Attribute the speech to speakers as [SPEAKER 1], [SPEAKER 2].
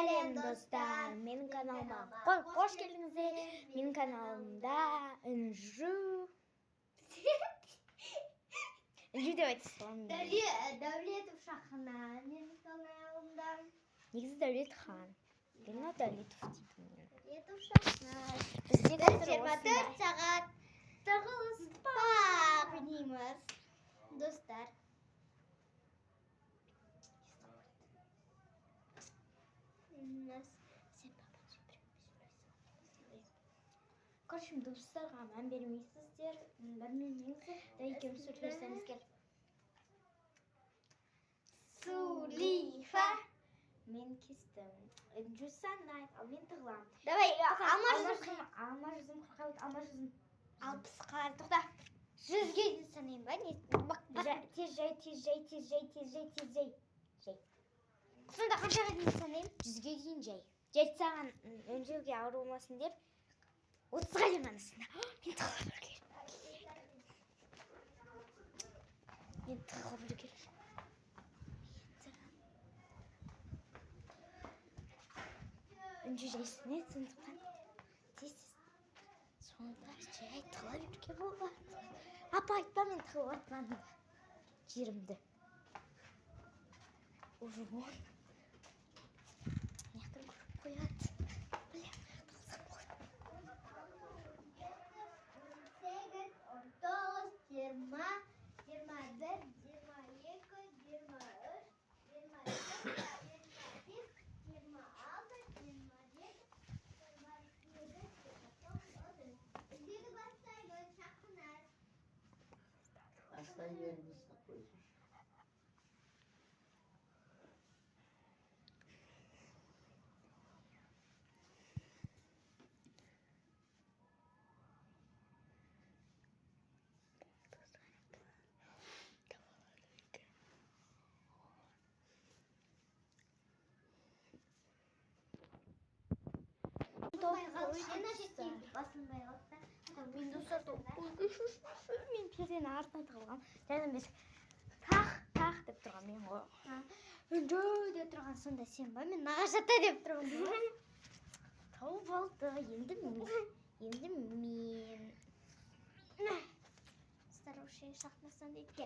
[SPEAKER 1] Сәлем достар, менің каналыма қош келдіңіздер. Менің каналымда Інжу деп айтсам.
[SPEAKER 2] Дәулетов Шахна менің каналымда.
[SPEAKER 1] Негізі Дәулет хан. Гүлнар Дәулетов дейді мені.
[SPEAKER 2] Дәулетов Шахна.
[SPEAKER 1] Бізде
[SPEAKER 2] Біз 24 сағат тығылыспа ойнаймыз, достар.
[SPEAKER 1] Короче, достарға мән бермейсіздер. Білмеймеңіздер. Екеуміз сөйлесеміз керек.
[SPEAKER 2] Сулифа.
[SPEAKER 1] Мен кестім. Жүзсән айт, ал мен тығылам.
[SPEAKER 2] Давай,
[SPEAKER 1] Алма жүзім қырқауыт, алма жүзім.
[SPEAKER 2] 60-қа, тоқта. 100-ге дейін санайын ба?
[SPEAKER 1] Тез жай.
[SPEAKER 2] Сонда қаншаға дейін санайын?
[SPEAKER 1] 100-ге дейін жай. Жеті саған өнжеуге ауыр болмасын деп, 30-ға дейін анасында. Мен тығылып үлгерім. Өнжу жайсын ет, сондықтан тез. Сонда жай тығылып үлге болады. Апа айтпа, мен тығылып атпанды. Жерімді. Уже он. Неқтір көріп қояды. Білем, қылсақ болады.
[SPEAKER 2] 18, 19, 20, 21, 22, 23, 24, 25, 26, 27, 28, 29, 30. Үздегі бастайды, шақынар.
[SPEAKER 3] Aslan yerini saklıyorsun.
[SPEAKER 2] Басылмай қалды.
[SPEAKER 1] Мен достарды мен пердені артына тығылған. Және біз тақ деп тұрған мен ғой.
[SPEAKER 2] Үнжу деп тұрған сонда сен ба? Мен нағашата деп тұрмын.
[SPEAKER 1] Тауып алды. Енді мен.
[SPEAKER 2] Старушая шахнасынан дейді.